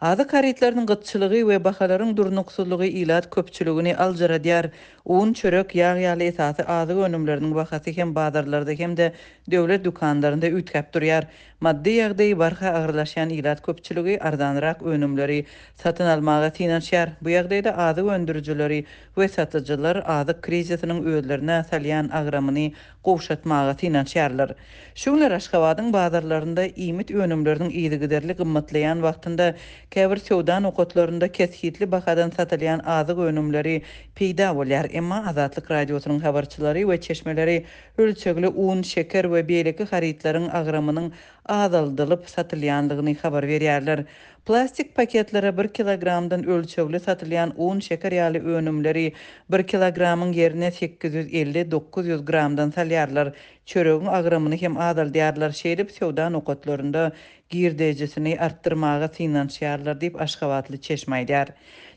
Adı karitlarının gıtçılığı ve bakaların durnuksuzluğu ilat köpçülüğünü alcara diyar. Un, çörek, yağ yağlı esası adı önümlerinin bakası hem bazarlarda hem de devlet dükkanlarında ütkep duruyor. Maddi yağdayı barha ağırlaşan ilat köpçülüğü ardanırak önümleri satın almağa tinanşar. Bu yağdayda adı öndürücüleri ve satıcılar adı krizisinin öğülerine salyan ağramını qowşatmağa tinanşarlar. Şunlar Aşgabat'ın bazarlarında imit önümlerinin iyiligiderli gımmatlayan wagtynda käbir söwdan okotlarında keshitli bakadan satylan azyk önümleri peýda bolýar. Emma Azatlyk radiosynyň habarçylary we çeşmeleri ölçegli un, şeker we beýleki haritlaryň agramynyň azaldylyp satylýandygyny habar berýärler. Plastik paketlere 1 kilogramdan ölçegli satylýan un, şeker ýaly önümleri 1 kilogramyň ýerine 850-900 gramdan salýarlar. Çöregiň agramyny hem azaldyarlar. Şeýlip söwdan okotlarında girdejisini arttırmağa finansiýarlar diýip Aşgabatly çeşme aýdýar.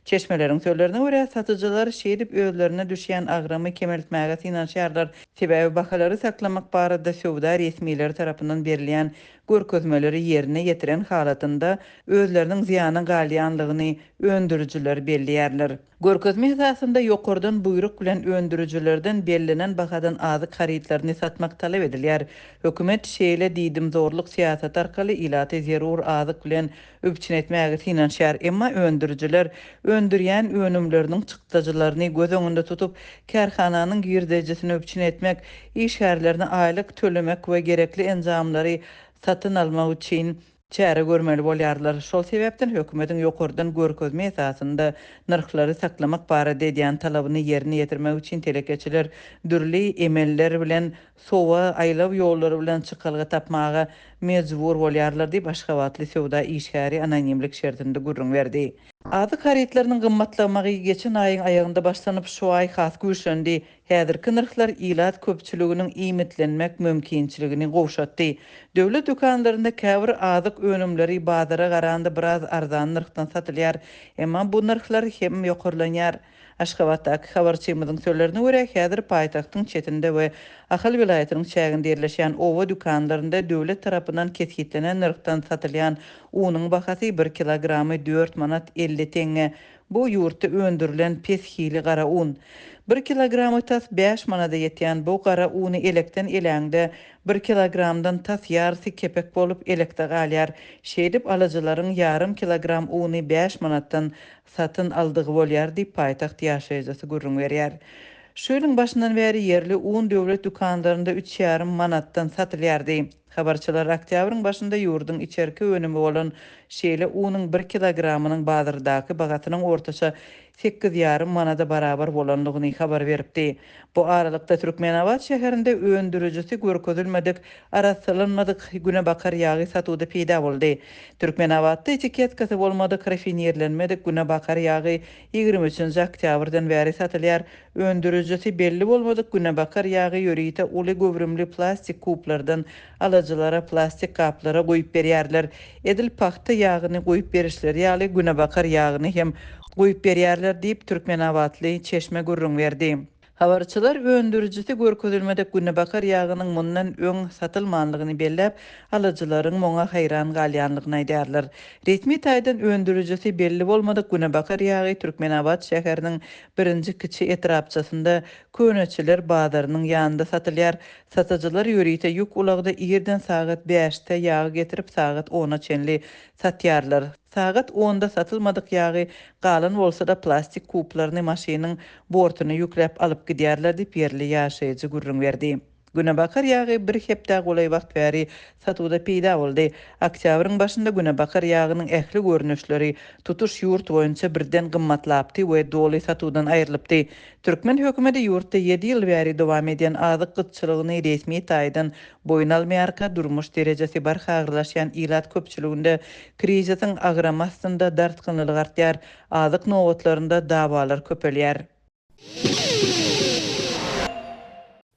Çeşmeleriň sözlerine görä satyjylar şeýdip özlerine düşýän agramy kemeltmäge finansiýarlar. Sebäbi bahalary saklamak barada söwda resmiýetleri tarapyndan berilýän görkezmeleri ýerine ýetiren halatynda özleriniň ziýany galýanlygyny öndürüjüler belliýärler. Görkezme esasında ýokurdan buyruk bilen öndürüjülerden bellenen bahadan azyk haritlaryny satmak talap edilýär. Hökümet şeýle diýdim zorluk siýasat arkaly ilata zerur azyk bilen öpçünetmäge finansiýar. Emma öndürüjüler öndürýän önümleriniň çykdyjylaryny göz öňünde tutup kärhananyň girdejisini öpçünetmek, işgärlerini aýlyk tölemek we gerekli enzamlary satyn almak üçin çäre görmeli bolýarlar. Şol sebäpden hökümetiň ýokurdan görkezme esasında narhlary saklamak barada edýän talabyny ýerine ýetirmek üçin telekeçiler dürli emeller bilen sowa aýlap ýollary bilen çykalga tapmaga mejbur bolýarlar diýip Aşgabatly sowda işgäri anonimlik şertinde gurrun berdi. Adı karitlarının gymmatlamagy geçen aýyň aýagynda başlanyp şu aý has güýçlendi. Häzirki narhlar ilat köpçüliginiň iýmitlenmek mümkinçiligini gowşatdy. Döwlet dükanlarynda käbir azyk önümleri bazara garanda biraz arzan narhdan satylýar. Emma bu narhlar hem ýokurlanýar. Aşgabatdaky habarçymyzyň sözlerine görä, häzir paýtagtyň çetinde we Ahal vilayatynyň çäginde ýerleşýän owa dükanlarynda döwlet tarapyndan keshitlenen narhdan satylýan unyň bahasy 1 kilogramy 4 manat 50 teňe. Bu ýurtda öndürilen peshili gara un. 1 kilogramy tas 5 manada ýetýän bu gara uny elekden eläňde 1 kilogramdan tas ýarysy kepek bolup elekde galýar. Şeýdip alıjylaryň ýarym kilogram uny 5 manatdan satyn aldygy bolýar diýip paýtaxt ýaşaýjysy gurrun berýär. Şu ýylyň başyndan bäri ýerli un döwlet dükanlarynda 3,5 manatdan satylýardy. Habarçylar oktýabryň başynda ýurdun içerki önümi bolan şeýle unyň 1 kilogramynyň bazardaky bagatynyň ortaça 8,5 manada barabar bolanlygyny habar beripdi. Bu aralykda Türkmenabad şäherinde öndürüjisi görkezilmedik, araslanmadyk Günebakar ýagy satuwda peýda boldy. Türkmenabadda etiketkasy bolmadyk, rafinierlenmedik Günebakar ýagy 23 oktýabrdan bäri satylýar. Öndürüjisi belli bolmadyk Günebakar ýagy ýörite uly göwrümli plastik kuplardan alıjylara plastik kaplara goýup berýärler. Edil paxta ýagyny goýup berişleri ýaly Günebakar ýagyny hem goýup berýärler diýip Türkmenabadly çeşme gurrun berdi. Habarçylar öndürüjisi görkezilmedik Günebakar ýagynyň mundan öň satylmanlygyny belläp, alyjylaryň moňa haýran galýanlygyny aýdýarlar. Resmi taýdan öndürüjisi belli bolmadyk Günebakar ýagy Türkmenabad şäheriniň 1-nji kiçi etrapçasynda köneçiler bazarynyň ýanynda satylýar. Satyjylar ýörite ýük ulagda ýerden sagat 5-de ýagy getirip sagat 10-a çenli satýarlar. Sagat 10-da satylmadyk ýagy galan bolsa-da plastik kuplaryny maşynyň bortuny ýükläp alyp gidýärler diýip ýerli ýaşaýjy gurrun berdi. Günebakar ýagy bir hepde golay wagt bäri satuwda peýda boldy. Oktýabryň başynda Günebakar ýagynyň ähli görnüşleri tutuş ýurt boýunça birden gymmatlapdy we doly satuwdan aýrylypdy. Türkmen hökümeti ýurtda 7 ýyl bäri dowam edýän azyk gytçylygyny resmi taýdan boyun almaýarka durmuş derejesi bar hagyrlaşýan ilat köpçüliginde kriziň agramasynda dartgynlyk artýar, azyk nowatlarynda dawalar köpelýär.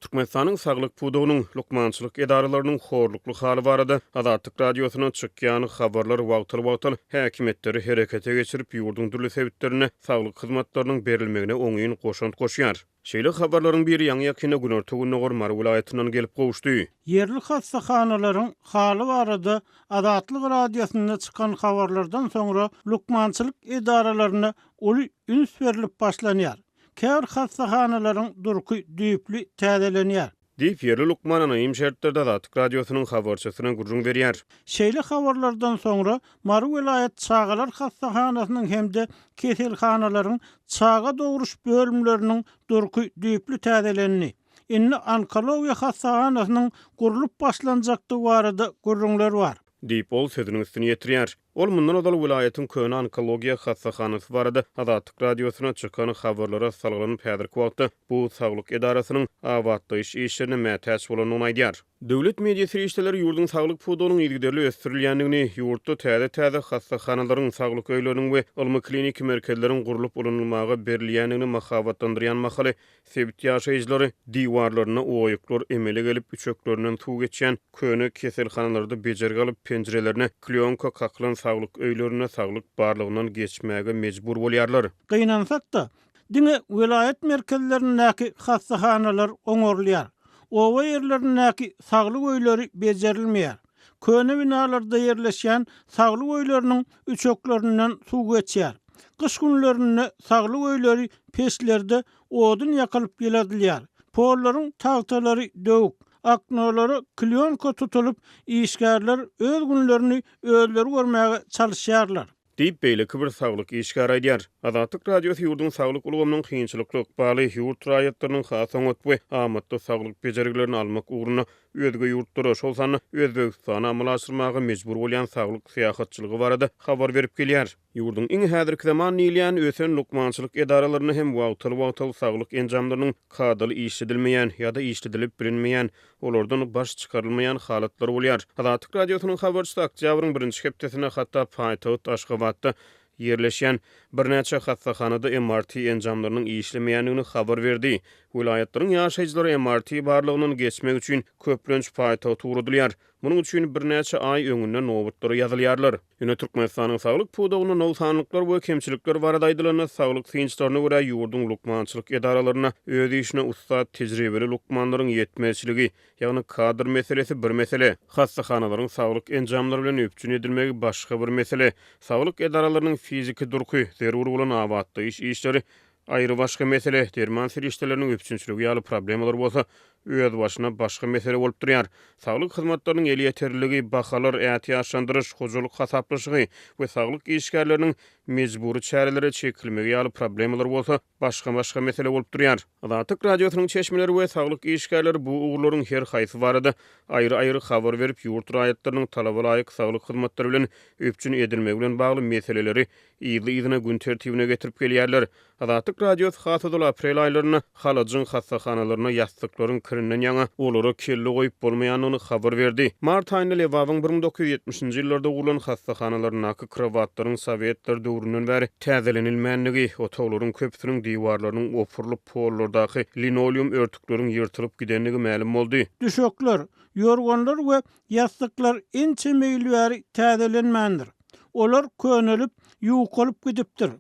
Türkmenistanyň saglyk pudugynyň lukmançylyk edaralarynyň horlukly haly barada Azatlyk radiosyna çykýan habarlar wagtyl-wagtyl häkimetleri herekete geçirip ýurduň dürli sebitlerine saglyk hyzmatlarynyň berilmegine oňyň goşant goşýar. Şeýle habarlaryň biri ýaňy ýakynda Günertegün Nogor vilayatynyň gelip gowuşdy. Yerli hassahanaların haly barada Azatlyk radiosunda çıkan habarlardan sonra lukmançylyk idaralaryna uly üns berilip başlanýar. Käbir hassahanaların durky düýpli täzelenýär. Diýip ýerli Lukman Anayym şertlerde Azatlyk radiosynyň habarçysyna gurrun berýär. Şeýle habarlardan sonra Maru vilayet çağalar hassahanasynyň hemde keselhanalaryň çağa dogruş bölümleriniň durky düýpli täzelenýäri. Inni onkologiýa hassahanasynyň gurulyp başlanjakdygy barada gurrunlar bar. Diýip ol sözüniň üstüne ýetirýär. Ol mundan odal vilayatyň köni onkologiýa hassahanasy barada Azatlyk radiosyna çykan habarlara salgylanyp häzirki wagtda bu saglyk edarasynyň awatlyş işlerine mätäç bolanyny aýdýar. Döwlet media serişdeleri ýurdun saglyk pudunyň ýergiderli ösdirilýändigini, ýurtda täze hassahanaların saglyk öýleriniň we ylmy klinik merkezleriň gurulyp ulanylmagy berilýändigini mahabatlandyrýan mahaly sebit ýaşaýjylary diwarlaryna oýuklar emele gelip üçöklerinden suw geçýän köni keselhanalarda bejerge alyp penjirelerine klionka kaklan saglyk öýlerine saglyk barlygyndan geçmäge mejbur bolýarlar. Gynansak da diňe vilayet merkezlerindäki hassahanalar oňorlýar. Owa ýerlerindäki saglyk öýleri bejerilmeýär. Köne binalarda ýerleşýän saglyk öýleriniň üçöklerinden suw geçýär. Kış günlerinde saglyk öýleri peşlerde odun ýakylyp geledilýär. Pollaryň tagtalary döwük, aknolary klionka tutulup işgärler öz günlerini özleri görmäge çalışýarlar. Diýip beýleki bir saglyk işgär aýdýar. Azatlyk radiosy ýurdun saglyk ulgamynyň kynçylykly ykbaly ýurt raýatlarynyň hasaň ötüp amatda saglyk bejeriklerini almak ugruna özge ýurtlara şol sany Özbegistana amal aşyrmagy mejbur bolýan saglyk syýahatçylygy barada habar berip gelýär. Ýurdun iň häzirki zaman ýylýan ösen lukmançylyk edaralaryny hem wagtyl saglyk enjamlarynyň kadaly işledilmeýän ýa-da işledilip bilinmeýän, olardan baş çykarylmaýan halatlar bolýar. Azatlyk radiosynyň habarçysy oktýabryň 1-nji hepdesine hatda paýtagyt Aşgabatda yerleşen bir neçe hassahanada MRT enjamlarynyň işlemeýändigini habar berdi. Vilayatlaryň ýaşaýjylary MRT barlygynyň geçmek üçin köplenç paýtagyt ugrudylýar. Munyň üçin bir neçe ay öňünden nowbatlary ýazylýarlar. Ýöne Türkmenistanyň saglyk pudugyna nowsanlyklar we kemçilikler barada aýdylan saglyk synçlaryna görä ýurdun lukmançylyk edaralaryna öz işine usta tejribeli lukmanlaryň ýetmezçiligi, ýagny kadr meselesi bir mesele. Hassahanaların saglyk enjamlary bilen öpçün edilmegi başga bir mesele. Saglyk edaralarynyň fiziki durky, zerur bolan awatlyş işleri aýry başga mesele. Derman serişdeleriniň öpçünçiligi ýaly problemalar bolsa, öz başyna başga mesele bolup durýar. Saglyk hyzmatlarynyň eli ýeterligi, bahalar ähtiýaçlandyryş, hojalyk hasaplaşygy we saglyk işgärleriniň mejburi çärelere çekilmegi ýaly problemalar bolsa, başga mesele bolup durýar. Azatlyk radiosynyň çeşmeleri we saglyk işgärleri bu ugurlaryň her haýsy barada aýry habar berip ýurt raýatlarynyň talaba laýyk saglyk hyzmatlary bilen öpçün edilmegi bilen bagly meseleleri ýyly-ýylyna gün tertibine getirip gelýärler. Azatlyk radiosy hasady aprel aýlaryna haladyň hassahanalarına ýastyklaryň kirinden ýaňa olary kelli goýup bolmaýanyny habar berdi. Mart aýynda Lewawyň 1970-nji ýyllarda gurulan hassahanalarına krawatlaryň Sowetler döwründen bäri täzelenilmänligi, otoglaryň köpsüniň diwarlarynyň opurylyp pollardaky linoleum örtükleriň ýyrtylyp gidenligi ma'lum boldy. Düşökler, yorganlar we ýastyklar inçe meýilbäri täzelenmändir. Olar könelip ýukalyp gidipdir.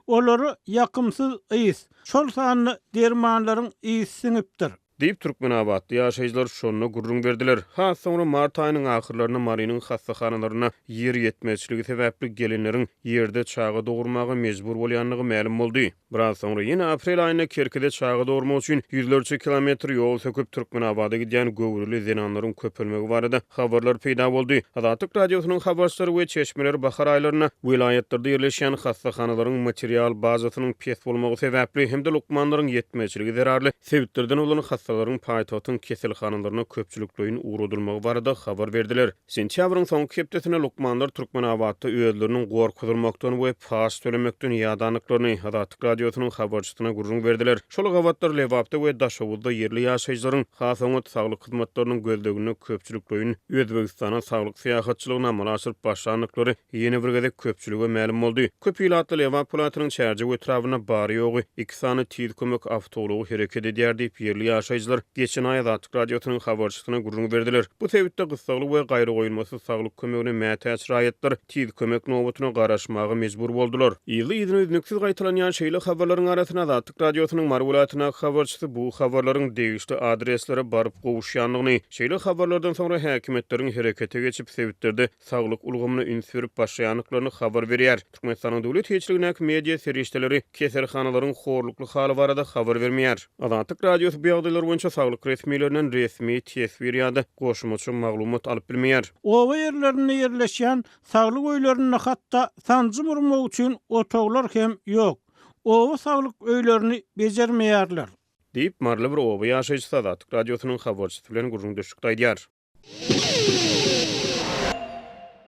Olary ýakymsyz ýys, şol sanly dermanlaryň ýysy siňipdir. Diýip Türkmenabadda ýaşaýjylar şonu gurrun berdiler. Ha soňra mart aýynyň ahyrlaryna Marynyň hassahanalarına ýer ýetmezçiligi sebäpli gelinleriň ýerde çağa dogurmagy mejbur bolýanlygy ma'lum boldy. Biraz soňra ýene aprel aýyna Kerkide çağa dogurmak üçin ýüzlerçe kilometr ýol söküp Türkmenabada gidýän göwrüli zenanlaryň köpelmegi barada habarlar peýda boldy. Azatlyk radiosynyň habarçylary we çeşmeleri bahar aýlaryna vilayatlarda ýerleşýän hassahanalaryň material bazasynyň pes bolmagy sebäpli hem de lukmanlaryň ýetmezçiligi zerarly sebäplerden bolan hassalaryň paýtagyň keselhanalaryna köpçülikleýin ugrudylmagy barada habar berdiler. Sentýabryň soňky hepdesine lukmanlar Türkmenabadda öýleriniň gorkudylmakdan we pas tölemekden ýadanyklaryny Azatlyk radiosynyň habarçysyna gurrun berdiler. Şol gawatlar Lewapda we Daşowuzda ýerli ýaşaýjylaryň hasaňat saglyk hyzmatlarynyň göldegine köpçülikleýin Özbegistana saglyk syýahatçylygyna amal aşyryp başlanyklary ýene bir gezek köpçüligi ma'lum boldy. Köp ýylatly Lewap pulatynyň çärji we etrawyna bary ýogy 2 sany tiz kömek awtobusy hereket edýär diýip ýerli ýaşaýjylar ýaşaýjylar geçen ay Azatlyk radiosynyň habarçysyna gurrun berdiler. Bu sebäpde gysgalyk we gaýry goýulmasy saglyk kömegine mätäç raýatlar tiz kömek nowatyna garaşmagy mejbur boldular. Ýyly üznüksiz gaýtalanýan şeýle habarlaryň arasyna Azatlyk radiosynyň Marwulatyna habarçysy bu habarlaryň degişli adreslere baryp gowuşýanlygyny, şeýle habarlardan soňra häkimetleriň herekete geçip sebäplerde saglyk ulgamyna üns berip başlaýanlyklaryny habar berýär. Türkmenistanyň döwlet heçligine media serişdeleri keserhanalaryň horlukly haly barada habar bermeýär. Azatlyk radiosy bu ýagdaýlar boýunça saglyk resmiýetlerinden resmi tesbir ýa-da goşmaçy maglumat alyp bilmeýär. Owa yerlerine yerleşen saglyk öýlerini hatda sancı murmak üçin otoglar hem ýok. Owa saglyk öýlerini bejermeýärler. Diýip marly bir owa ýaşaýjy Azatlyk radiosynyň habarçysy bilen gurrun düşük aýdýar.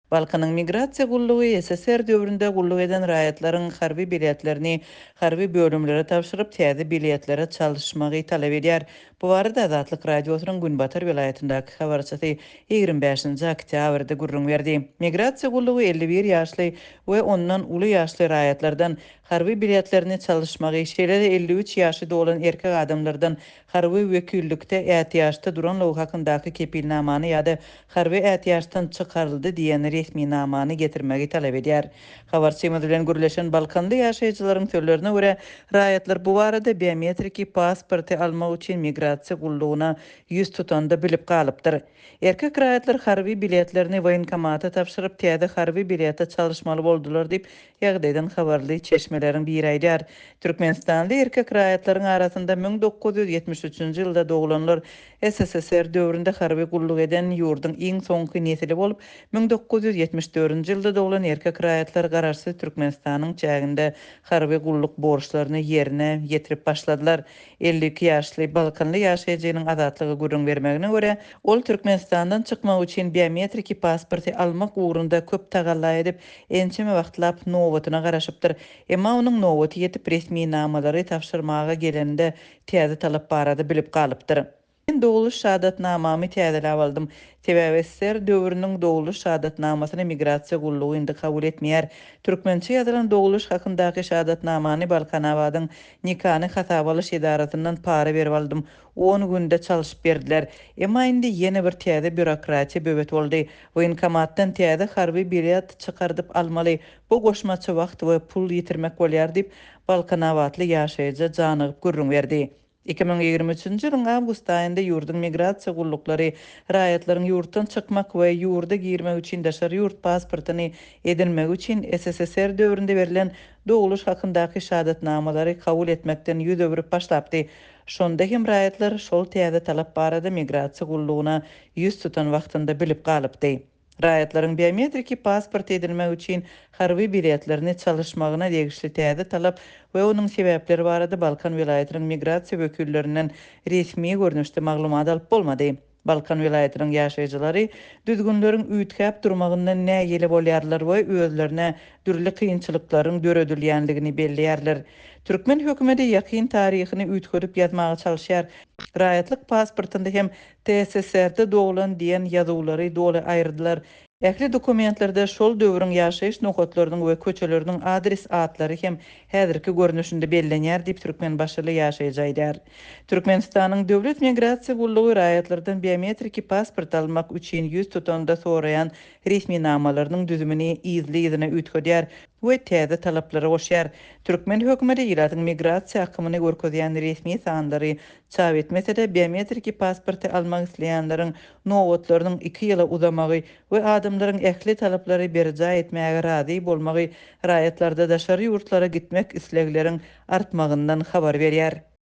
Balkanyň migrasiýa gullugy SSR döwründe gulluk eden raýatlaryň harby biletlerini harby bölümlere tapşyryp täze biletlere çalışmagy talap edýär. Bu barada Azatlyk radiosynyň Günbatar vilayatyndaky habarçysy 25-nji oktýabrda gurrun berdi. Migrasiýa gullugy 51 ýaşly we ondan uly ýaşly raýatlardan harby biletlerini çalışmagy, şeýle 53 ýaşy dolan erkek adamlardan harby wekillikde ähtiýaçda duran log hakyndaky kepilnamany ýa-da harby ähtiýaçdan çykaryldy diýen resmi namany getirmegi talap edýär. Habarçymyz bilen gürleşen Balkanda ýaşaýjylaryň sözlerine görä, raýatlar bu barada biometriki pasporty almak üçin migrasiýa gullugyna ýüz tutanda bilip galypdyr. Erkek raýatlar harby biletlerini woýnkomata tapşyryp täze harby bilete çalışmaly boldular diýip ýagdaýdan habarly çeşmeleriň biri aýdýar. Türkmenistanly erkek raýatlaryň arasynda 1973-nji ýylda doglanlar SSR döwründe harby gulluk eden ýurduň iň soňky nesili bolup 1974-nji ýylda doglan erkek raýatlar garaşsy Türkmenistanyň çäginde harby gulluk borçlaryny ýerine ýetirip başladylar. 52 ýaşly Balkanly ýaşaýjynyň azatlygy gurrun bermegine görä, ol Türkmenistandan çykmak üçin biometriki pasporty almak ugrunda köp tagalla edip, ençeme wagtlap nowatyna garaşypdyr. Emma onuň nowaty ýetip resmi namalary tapşyrmaga gelende täze talap barada bilip galypdyr. Men doguluş şahadatnamamy täzelep aldım. SSR döwrüniň doguluş şahadatnamasyny migrasiýa gullugy indi kabul etmeýär. Türkmençe ýazylan doguluş hakyndaky şahadatnamany Balkanawadyň nikany hasabalyş edarasyndan para berip aldım. 10 günde çalışyp berdiler. Emma indi ýene bir täze bürokratiýa böwet boldy. Woýnkomatdan täze harby bilet çykardyp almaly. Bu goşmaçy wagt we pul ýitirmek bolýar diýip Balkanawatly ýaşaýjy janygyp gurrun berdi. 2023-nji ýylyň awgust aýynda ýurdun migrasiýa gulluklary raýatlaryň ýurtdan çykmak we ýurda girmek üçin daşary ýurt pasportyny edinmek üçin SSR döwründe berilen doguluş hakyndaky şahadatnamalary kabul etmekden ýüz öwrüp başlapdy. Şonda hem raýatlar şol täze talap barada migrasiýa gullugyna ýüz tutan wagtynda bilip galypdy. Raýatlaryň biometriki pasport edilmek üçin harby biletlerini çalışmagyna degişli täze talap we onuň sebäpleri barada Balkan vilayatynyň migrasiýa wekillerinden resmi görnüşde maglumat alyp bolmady. Balkan vilayatynyň ýaşaýjylary düzgünleriň üýtgäp durmagyndan nägeli bolýarlar we özlerine dürli kynçylyklaryň döredilýänligini belliýärler. Türkmen hökümeti ýakyn taryhyny üýtgürip ýazmagy çalışýar. Raýatlyk pasportynda hem SSR-de doglan diýen ýazawlary doly aýrdylar. Ähli dokumentlarda şol döwrüň ýaşaýyş nokatlarynyň we köçeleriniň adres atlary hem häzirki görnüşinde bellenýär diýip Türkmen başly ýaşaýjy aýdýar. Türkmenistanyň döwlet migrasiýa gullugy raýatlardan biometriki pasport almak üçin ýüz tutanda soraýan resmi namalarynyň düzümini izlediňe üýtgärýär we täze talaplary goşýar. Türkmen hökümeti ýylatyň migrasiýa akymyny görkezýän resmi sanlary çap etmese de biometriki pasporty almak isleýänleriň nowatlarynyň 2 ýyla uzamagy we adamlaryň ähli talaplary berja etmäge razy bolmagy raýatlarda daşary ýurtlara gitmek islegleriň artmagyndan habar berýär.